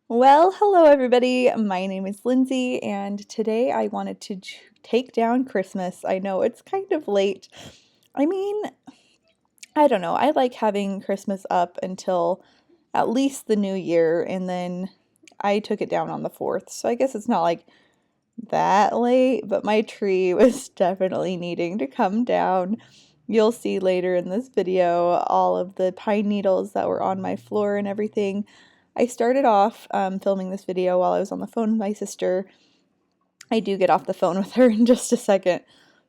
Well, hello everybody. My name is Lindsay, and today I wanted to take down Christmas. I know it's kind of late. I mean, I don't know. I like having Christmas up until at least the new year, and then I took it down on the 4th. So I guess it's not like that late, but my tree was definitely needing to come down. You'll see later in this video all of the pine needles that were on my floor and everything. I started off filming this video while I was on the phone with my sister. I do get off the phone with her in just a second,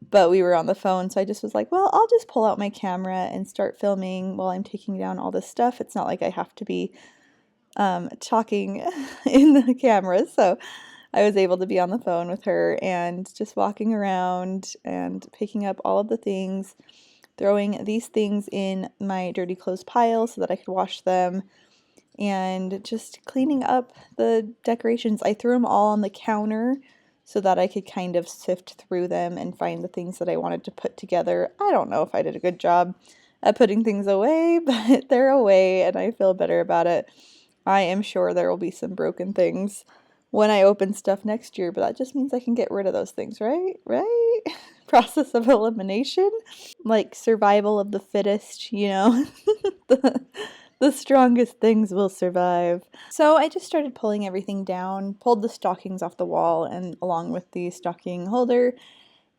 but we were on the phone, so I just was like, well, I'll just pull out my camera and start filming while I'm taking down all this stuff. It's not like I have to be talking in the camera, so I was able to be on the phone with her and just walking around and picking up all of the things, throwing these things in my dirty clothes pile so that I could wash them, and just cleaning up the decorations. I threw them all on the counter so that I could kind of sift through them and find the things that I wanted to put together. I don't know if I did a good job at putting things away, but they're away and I feel better about it. I am sure there will be some broken things when I open stuff next year, but that just means I can get rid of those things, right? Right? Process of elimination, like survival of the fittest, the, the strongest things will survive. So I just started pulling everything down, pulled the stockings off the wall and along with the stocking holder,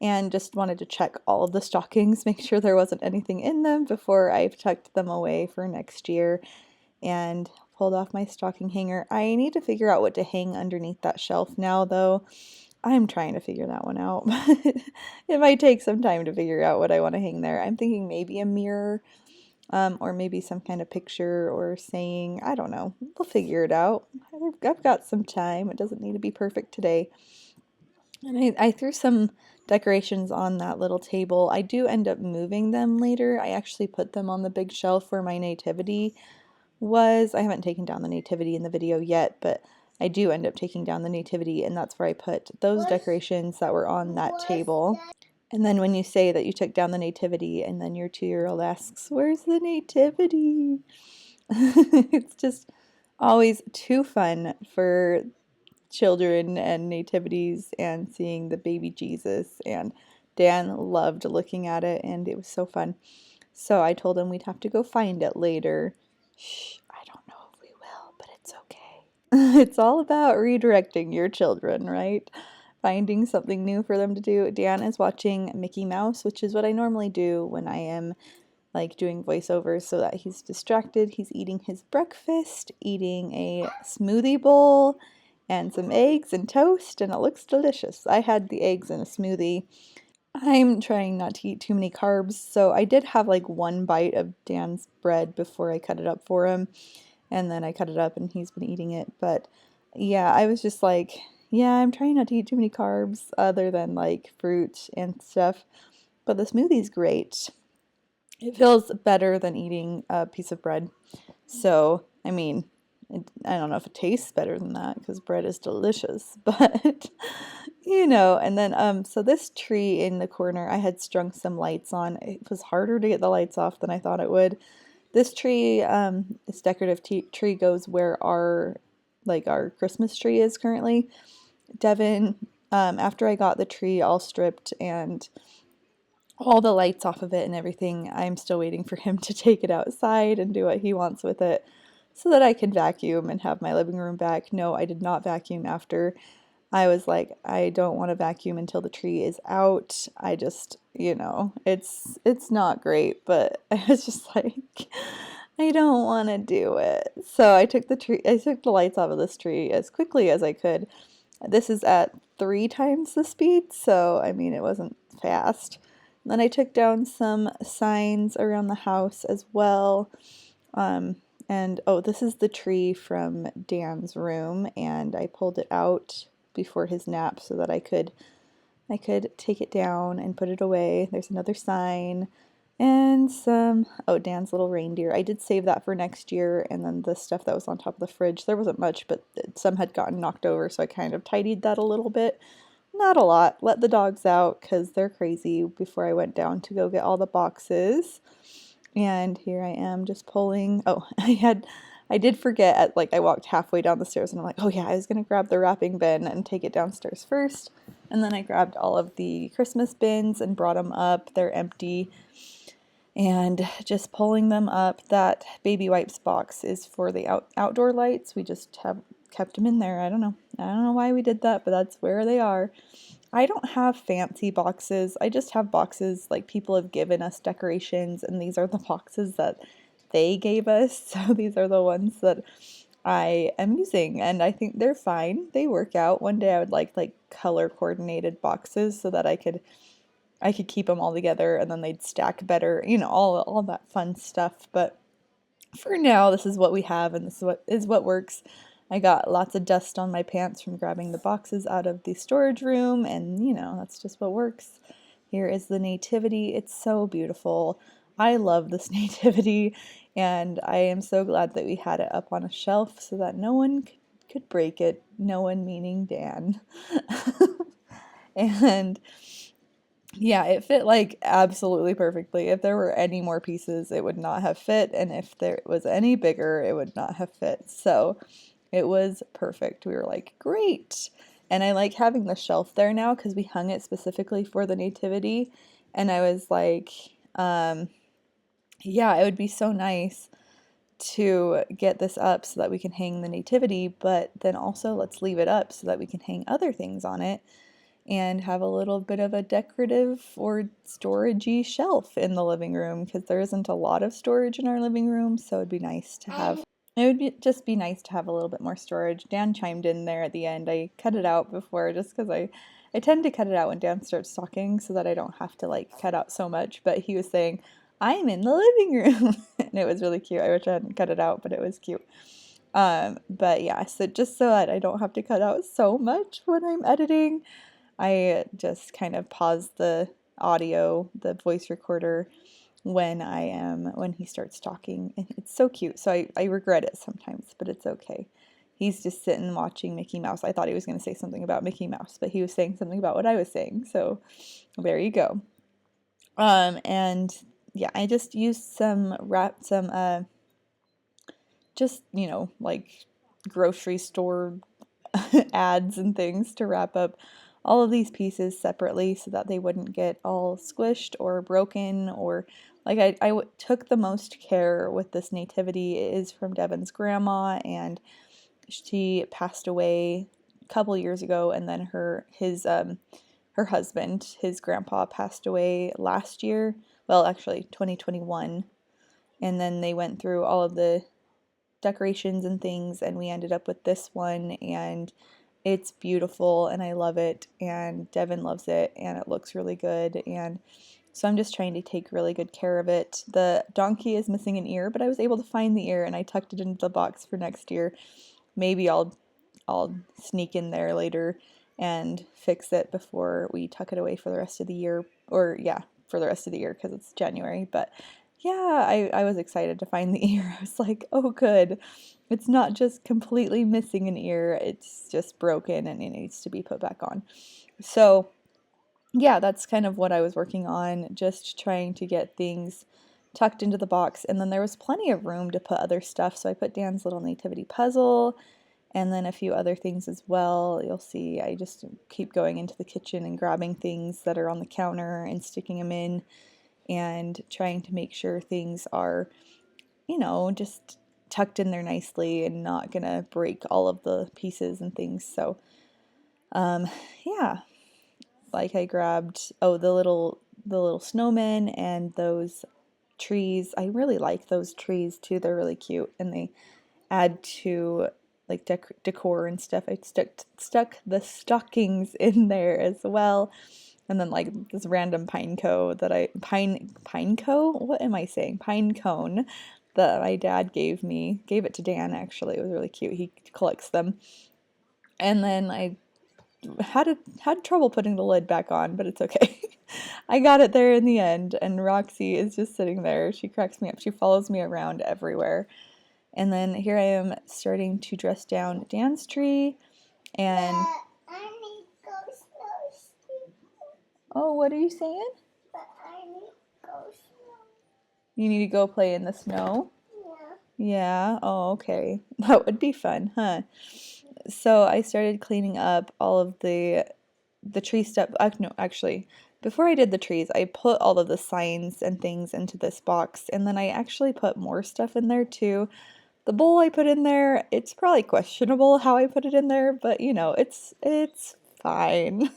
and just wanted to check all of the stockings, make sure there wasn't anything in them before I've tucked them away for next year, and pulled off my stocking hanger. I need to figure out what to hang underneath that shelf now, though. I'm trying to figure that one out. It might take some time to figure out what I want to hang there. I'm thinking maybe a mirror, or maybe some kind of picture or saying. I don't know. We'll figure it out. I've got some time. It doesn't need to be perfect today. And I threw some decorations on that little table. I do end up moving them later. I actually put them on the big shelf where my nativity was. I haven't taken down the nativity in the video yet, but I do end up taking down the nativity, and that's where I put those decorations that were on that table. And then when you say that you took down the nativity and then your 2-year-old asks, "Where's the nativity?" It's just always too fun for children and nativities and seeing the baby Jesus, and Dan loved looking at it and it was so fun. So I told him we'd have to go find it later. Shh, I don't know if we will, but it's okay. It's all about redirecting your children, right? Finding something new for them to do. Dan is watching Mickey Mouse, which is what I normally do when I am like doing voiceovers so that he's distracted. He's eating his breakfast, eating a smoothie bowl and some eggs and toast, and it looks delicious. I had the eggs in a smoothie. I'm trying not to eat too many carbs, so I did have like one bite of Dan's bread before I cut it up for him, and then I cut it up and he's been eating it. But yeah, I was just like, yeah, I'm trying not to eat too many carbs other than like fruit and stuff, but the smoothie's great. It feels better than eating a piece of bread. So, I mean, I don't know if it tastes better than that because bread is delicious, but and then so this tree in the corner, I had strung some lights on. It was harder to get the lights off than I thought it would. This tree, this decorative tree goes where our Christmas tree is currently. Devin, after I got the tree all stripped and all the lights off of it and everything, I'm still waiting for him to take it outside and do what he wants with it so that I can vacuum and have my living room back. No, I did not vacuum after. I was like, I don't want to vacuum until the tree is out. I just, it's not great, but I was just like, I don't want to do it. So I took the lights off of this tree as quickly as I could. This is at 3 times the speed, so I mean, it wasn't fast. Then I took down some signs around the house as well. And oh, this is the tree from Dan's room, and I pulled it out before his nap so that I could take it down and put it away. There's another sign and Dan's little reindeer. I did save that for next year, and then the stuff that was on top of the fridge, there wasn't much, but some had gotten knocked over, so I kind of tidied that a little bit. Not a lot. Let the dogs out because they're crazy before I went down to go get all the boxes. And here I am just pulling. Oh, I had I did forget I walked halfway down the stairs and I'm like, oh yeah, I was gonna grab the wrapping bin and take it downstairs first. And then I grabbed all of the Christmas bins and brought them up. They're empty. And just pulling them up, that baby wipes box is for the outdoor lights. We just have kept them in there. I don't know. I don't know why we did that, but that's where they are. I don't have fancy boxes. I just have boxes like people have given us decorations, and these are the boxes that they gave us. So these are the ones that I am using, and I think they're fine. They work out. One day I would like color coordinated boxes so that I could keep them all together and then they'd stack better, all that fun stuff. But for now, this is what we have and this is what works. I got lots of dust on my pants from grabbing the boxes out of the storage room, and that's just what works. Here is the nativity. It's so beautiful. I love this nativity, and I am so glad that we had it up on a shelf so that no one could break it. No one meaning Dan. And yeah, it fit like absolutely perfectly. If there were any more pieces, it would not have fit, and if there was any bigger, it would not have fit. So it was perfect. We were like, great. And I like having the shelf there now because we hung it specifically for the nativity. And I was like, yeah, it would be so nice to get this up so that we can hang the nativity, but then also let's leave it up so that we can hang other things on it and have a little bit of a decorative or storagey shelf in the living room because there isn't a lot of storage in our living room, so it'd be nice to have. It would just be nice to have a little bit more storage. Dan chimed in there at the end. I cut it out before just because I tend to cut it out when Dan starts talking so that I don't have to cut out so much. But he was saying, I'm in the living room. And it was really cute. I wish I hadn't cut it out, but it was cute. But yeah, so just so that I don't have to cut out so much when I'm editing, I just kind of pause the audio, the voice recorder when he starts talking. And it's so cute. So I regret it sometimes, but it's okay. He's just sitting watching Mickey Mouse. I thought he was going to say something about Mickey Mouse, but he was saying something about what I was saying. So there you go. And yeah, I just used just, grocery store ads and things to wrap up all of these pieces separately so that they wouldn't get all squished or broken or took the most care with this nativity. It is from Devin's grandma, and she passed away a couple years ago, and then her husband, his grandpa, passed away last year. Well, actually 2021. And then they went through all of the decorations and things, and we ended up with this one, and it's beautiful and I love it, and Devin loves it, and it looks really good, and so I'm just trying to take really good care of it. The donkey is missing an ear, but I was able to find the ear and I tucked it into the box for next year. Maybe I'll sneak in there later and fix it before we tuck it away for the rest of the year, or yeah, for the rest of the year because it's January. But yeah, I was excited to find the ear. I was like, oh good, it's not just completely missing an ear, it's just broken and it needs to be put back on. So yeah, that's kind of what I was working on, just trying to get things tucked into the box. And then there was plenty of room to put other stuff, so I put Dan's little nativity puzzle and then a few other things as well. You'll see I just keep going into the kitchen and grabbing things that are on the counter and sticking them in and trying to make sure things are, just tucked in there nicely and not gonna break all of the pieces and things. So yeah, I grabbed the little snowmen and those trees. I really like those trees too. They're really cute and they add to decor and stuff. I stuck the stockings in there as well. And then this random pine cone what am I saying? Pine cone that my dad gave it to Dan actually. It was really cute. He collects them. And then I had trouble putting the lid back on, but it's okay. I got it there in the end, and Roxy is just sitting there. She cracks me up. She follows me around everywhere. And then here I am starting to dress down Dan's tree, and I need to go snow. Oh, what are you saying? But I need to go snow. You need to go play in the snow? Yeah. Yeah. Oh, okay. That would be fun, huh? So I started cleaning up all of the tree stuff. No, actually, before I did the trees, I put all of the signs and things into this box, and then I actually put more stuff in there too. The bowl I put in there, it's probably questionable how I put it in there, but it's fine.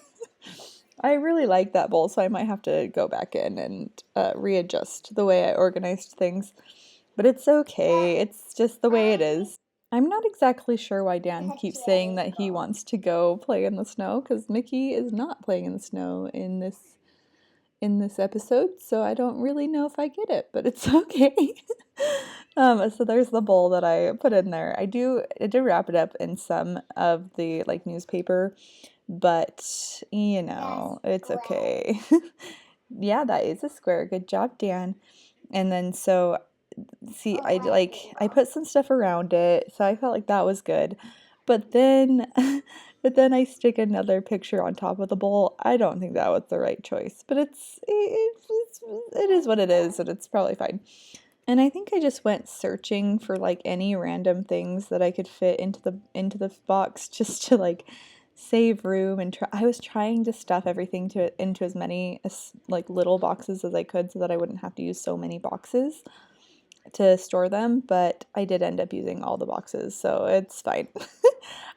I really like that bowl, so I might have to go back in and readjust the way I organized things. But it's okay. It's just the way it is. I'm not exactly sure why Dan keeps saying that he wants to go play in the snow because Mickey is not playing in the snow in this episode, so I don't really know if I get it, but it's okay. So there's the bowl that I put in there. I do wrap it up in some of the like newspaper, but it's okay. Yeah, that is a square. Good job, Dan. And then so see, I put some stuff around it, so I felt like that was good. But then but then I stick another picture on top of the bowl. I don't think that was the right choice, but it is what it is, and it's probably fine. And I think I just went searching for like any random things that I could fit into the box just to like save room and try. I was trying to stuff everything into as many as like little boxes as I could so that I wouldn't have to use so many boxes to store them, but I did end up using all the boxes, so it's fine.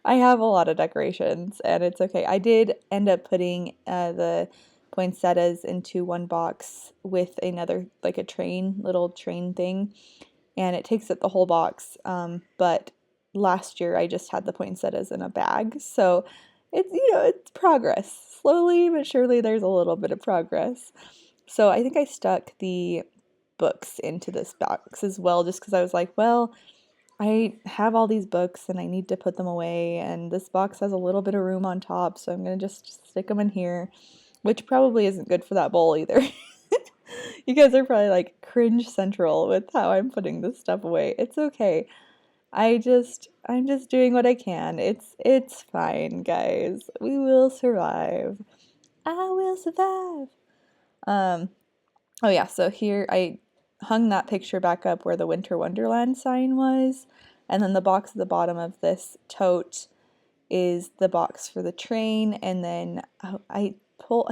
I have a lot of decorations, and it's okay. I did end up putting the poinsettias into one box with another, like a little train thing, and it takes up the whole box. But last year I just had the poinsettias in a bag, so it's progress. Slowly but surely, there's a little bit of progress. So I think I stuck the books into this box as well, just because I was like, well, I have all these books and I need to put them away, and this box has a little bit of room on top, so I'm gonna just stick them in here, which probably isn't good for that bowl either. You guys are probably like cringe central with how I'm putting this stuff away. It's okay. I'm just doing what I can. It's fine, guys. We will survive. I will survive. Um, Oh yeah, so here I hung that picture back up where the Winter Wonderland sign was, and then the box at the bottom of this tote is the box for the train, and then I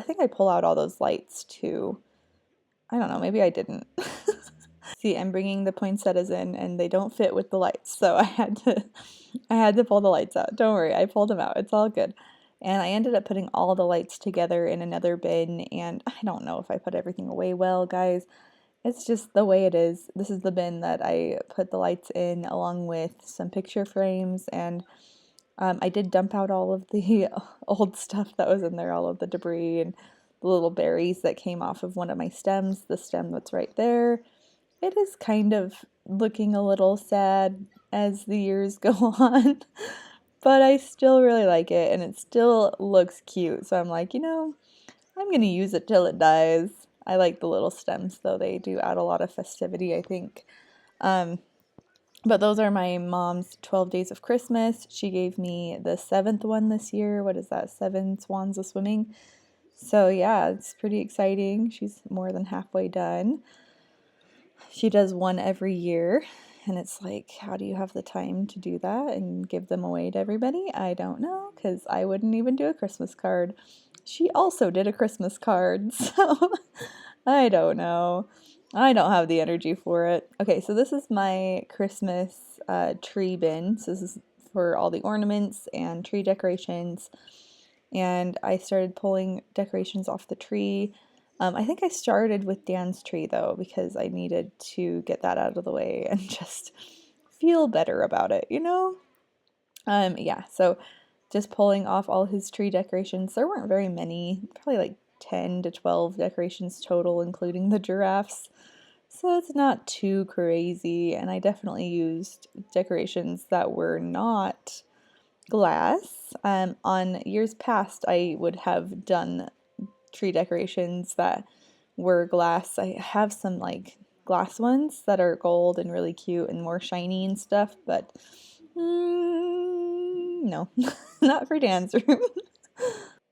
think I pull out all those lights too. I don't know, maybe I didn't. See, I'm bringing the poinsettias in and they don't fit with the lights, so I had to pull the lights out. Don't worry, I pulled them out. It's all good. And I ended up putting all the lights together in another bin, and I don't know if I put everything away well, guys. It's just the way it is. This is the bin that I put the lights in along with some picture frames, and I did dump out all of the old stuff that was in there, all of the debris and the little berries that came off of one of my stems, the stem that's right there. It is kind of looking a little sad as the years go on, but I still really like it and it still looks cute. So I'm like, I'm gonna use it till it dies. I like the little stems though, they do add a lot of festivity, I think. Um, but those are my mom's 12 days of Christmas. She gave me the seventh one this year. What is that? Seven swans of swimming. So yeah, it's pretty exciting. She's more than halfway done. She does one every year, and it's like, how do you have the time to do that and give them away to everybody? I don't know, because I wouldn't even do a Christmas card. She also did a Christmas card, so I don't know. I don't have the energy for it. Okay, so this is my Christmas tree bin. So this is for all the ornaments and tree decorations. And I started pulling decorations off the tree. I think I started with Dan's tree though, because I needed to get that out of the way and just feel better about it, yeah, so just pulling off all his tree decorations. There weren't very many, probably like 10 to 12 decorations total, including the giraffes. So it's not too crazy, and I definitely used decorations that were not glass. On years past, I would have done tree decorations that were glass. I have some like glass ones that are gold and really cute and more shiny and stuff, but no, not for Dan's room.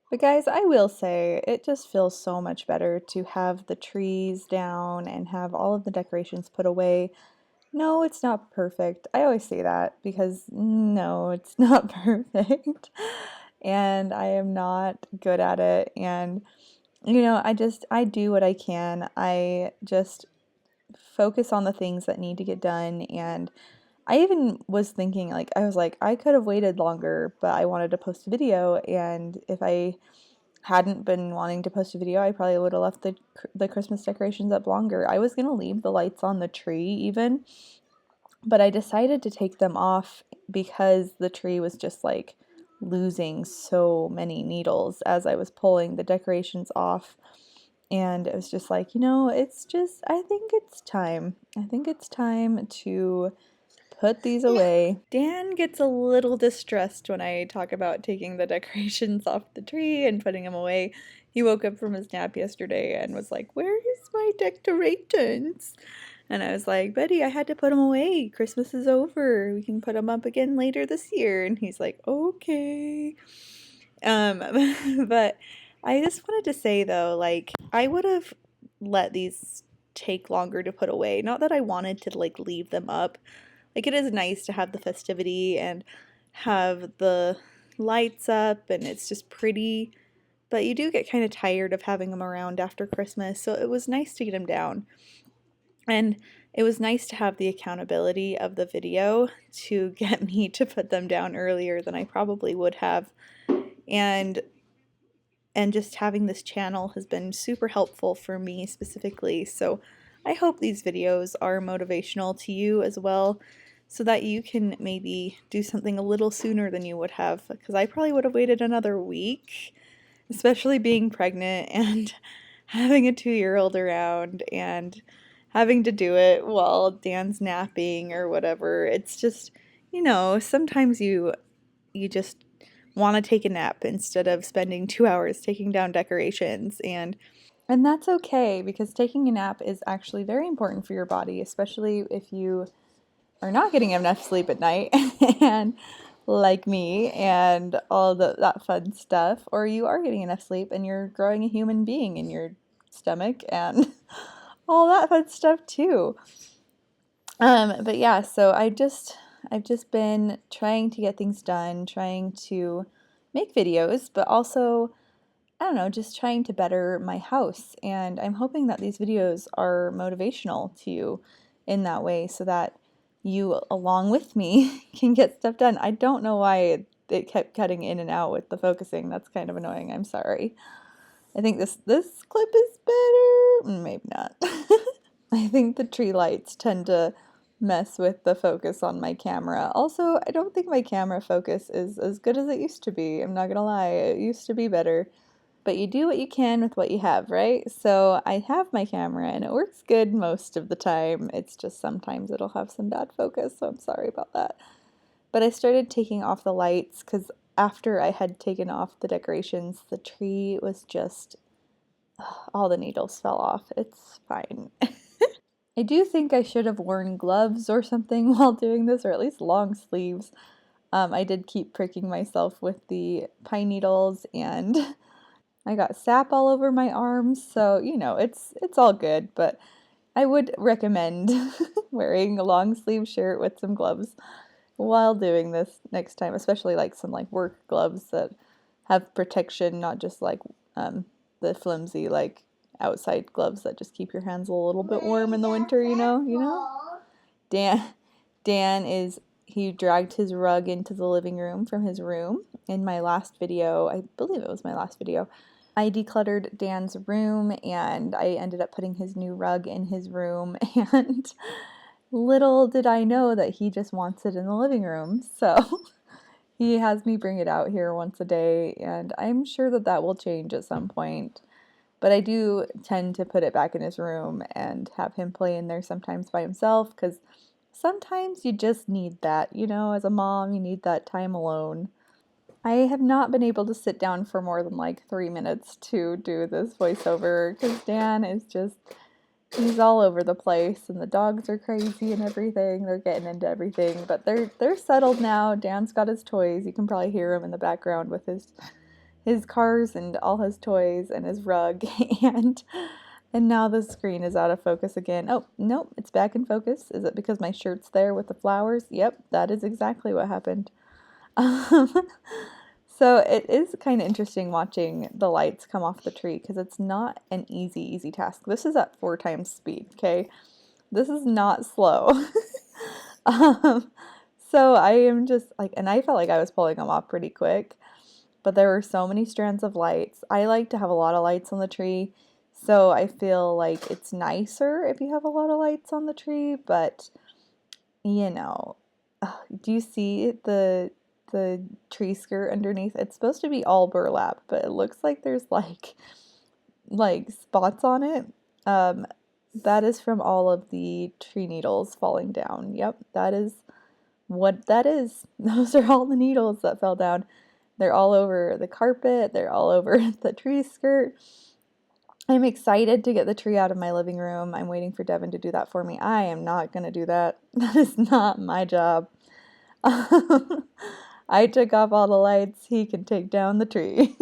But guys, I will say it just feels so much better to have the trees down and have all of the decorations put away No, it's not perfect. I always say that because no, it's not perfect. And I am not good at it. And, I do what I can. I just focus on the things that need to get done. And I even was thinking, like, I was like, I could have waited longer, but I wanted to post a video. And if I hadn't been wanting to post a video, I probably would have left the Christmas decorations up longer. I was gonna leave the lights on the tree even, but I decided to take them off because the tree was just like losing so many needles as I was pulling the decorations off. And it was just like, I think it's time. I think it's time to put these away. Dan gets a little distressed when I talk about taking the decorations off the tree and putting them away. He woke up from his nap yesterday and was like, "Where is my decorations?" And I was like, "Betty, I had to put them away. Christmas is over. We can put them up again later this year." And he's like, "Okay." Um, but I just wanted to say though, like, I would have let these take longer to put away. Not that I wanted to like leave them up. Like, it is nice to have the festivity and have the lights up and it's just pretty, but you do get kind of tired of having them around after Christmas. So it was nice to get them down. And it was nice to have the accountability of the video to get me to put them down earlier than I probably would have. And just having this channel has been super helpful for me specifically. So I hope these videos are motivational to you as well, so that you can maybe do something a little sooner than you would have, because I probably would have waited another week, especially being pregnant and having a 2-year-old around and having to do it while Dan's napping or whatever. It's just, sometimes you just want to take a nap instead of spending 2 hours taking down decorations, and that's okay, because taking a nap is actually very important for your body, especially if you are not getting enough sleep at night and like me and all that fun stuff, or you are getting enough sleep and you're growing a human being in your stomach and all that fun stuff too. But yeah, so I've just been trying to get things done, trying to make videos, but also, I don't know, just trying to better my house. And I'm hoping that these videos are motivational to you in that way, so that you, along with me, can get stuff done. I don't know why it kept cutting in and out with the focusing. That's kind of annoying. I'm sorry. I think this clip is better. Maybe not. I think the tree lights tend to mess with the focus on my camera. Also, I don't think my camera focus is as good as it used to be. I'm not gonna lie, it used to be better. But you do what you can with what you have, right? So I have my camera and it works good most of the time. It's just sometimes it'll have some bad focus, so I'm sorry about that. But I started taking off the lights because after I had taken off the decorations, the tree was just, all the needles fell off. It's fine. I do think I should have worn gloves or something while doing this, or at least long sleeves. I did keep pricking myself with the pine needles, and I got sap all over my arms, so it's all good, but I would recommend wearing a long sleeve shirt with some gloves while doing this next time, especially like some like work gloves that have protection, not just like the flimsy like outside gloves that just keep your hands a little bit warm in the winter, Dan Dan is he dragged his rug into the living room from his room. In my last video, I believe it was my last video, I decluttered Dan's room and I ended up putting his new rug in his room, and little did I know that he just wants it in the living room. So he has me bring it out here once a day, and I'm sure that that will change at some point. But I do tend to put it back in his room and have him play in there sometimes by himself, because sometimes you just need that, as a mom, you need that time alone. I have not been able to sit down for more than like 3 minutes to do this voiceover because Dan is just, he's all over the place and the dogs are crazy and everything. They're getting into everything, but they're settled now. Dan's got his toys. You can probably hear him in the background with his cars and all his toys and his rug. And And now the screen is out of focus again. Oh, nope, it's back in focus. Is it because my shirt's there with the flowers? Yep, that is exactly what happened. So it is kind of interesting watching the lights come off the tree because it's not an easy task. This is at 4 times speed, okay? This is not slow. um, so I am just like, and I felt like I was pulling them off pretty quick, but there were so many strands of lights. I like to have a lot of lights on the tree, so I feel like it's nicer if you have a lot of lights on the tree, but you know, do you see the tree skirt underneath? It's supposed to be all burlap, but it looks like there's like spots on it. Um, that is from all of the tree needles falling down. Yep, that is what that is. Those are all the needles that fell down. They're all over the carpet, they're all over the tree skirt. I'm excited to get the tree out of my living room. I'm waiting for Devin to do that for me. I am not going to do that. That is not my job. I took off all the lights. He can take down the tree,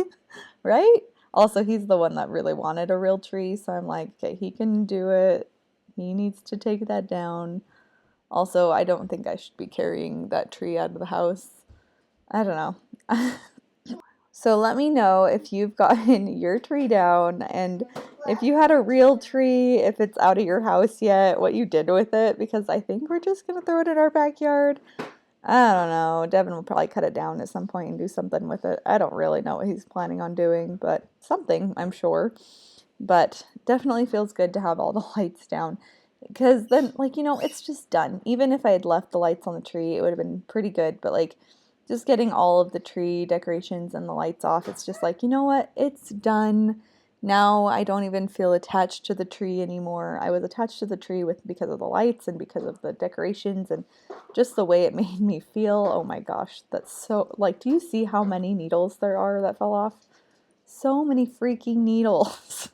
right? Also, he's the one that really wanted a real tree, so I'm like, okay, he can do it. He needs to take that down. Also, I don't think I should be carrying that tree out of the house. I don't know. So let me know if you've gotten your tree down and if you had a real tree, if it's out of your house yet, what you did with it, because I think we're just going to throw it in our backyard. I don't know. Devin will probably cut it down at some point and do something with it. I don't really know what he's planning on doing, but something, I'm sure. But definitely feels good to have all the lights down because then, like, it's just done. Even if I had left the lights on the tree, it would have been pretty good. But, like, just getting all of the tree decorations and the lights off, it's just like, you know what? It's done. Now I don't even feel attached to the tree anymore. I was attached to the tree because of the lights and because of the decorations and just the way it made me feel. Oh my gosh, that's so, like, do you see how many needles there are that fell off? So many freaking needles.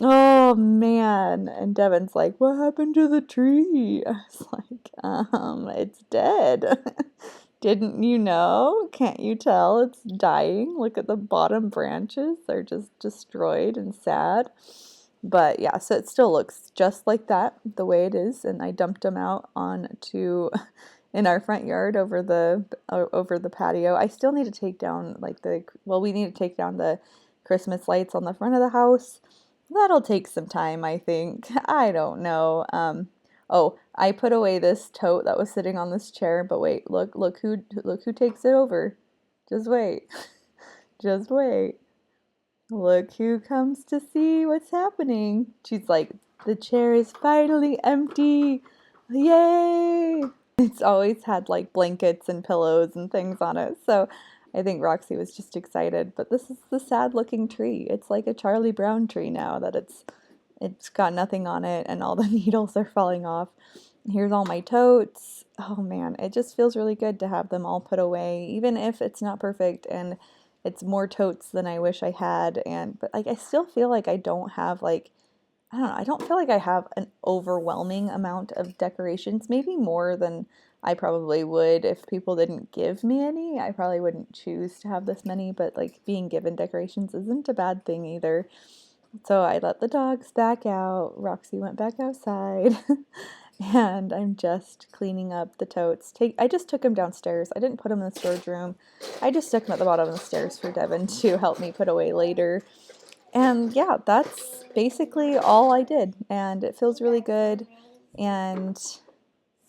Oh man. And Devin's like, what happened to the tree? I was like, it's dead. Didn't you know? Can't you tell it's dying? Look at the bottom branches. They're just destroyed and sad. But yeah, so it still looks just like that, the way it is. And I dumped them out onto in our front yard over the patio. I still need to take down we need to take down the Christmas lights on the front of the house. That'll take some time, I think. I don't know. Oh, I put away this tote that was sitting on this chair, but wait, look who takes it over. Just wait. Just wait. Look who comes to see what's happening. She's like, the chair is finally empty. Yay! It's always had like blankets and pillows and things on it. So I think Roxy was just excited. But this is the sad looking tree. It's like a Charlie Brown tree now that it's got nothing on it and all the needles are falling off. Here's all my totes. Oh man, it just feels really good to have them all put away, even if it's not perfect and it's more totes than I wish I had. But like I still feel like I don't have like I don't know, I don't feel like I have an overwhelming amount of decorations, maybe more than I probably would if people didn't give me any. I probably wouldn't choose to have this many, but like being given decorations isn't a bad thing either. So I let the dogs back out. Roxy went back outside. And I'm just cleaning up the totes. I just took them downstairs. I didn't put them in the storage room. I just stuck them at the bottom of the stairs for Devin to help me put away later. And yeah, that's basically all I did. And it feels really good. And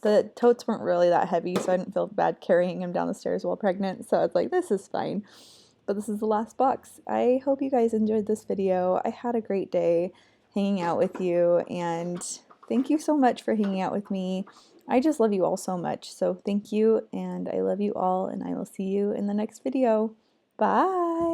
the totes weren't really that heavy, so I didn't feel bad carrying them down the stairs while pregnant. So I was like, this is fine. But this is the last box. I hope you guys enjoyed this video. I had a great day hanging out with you, and thank you so much for hanging out with me. I just love you all so much. So thank you, and I love you all, and I will see you in the next video. Bye!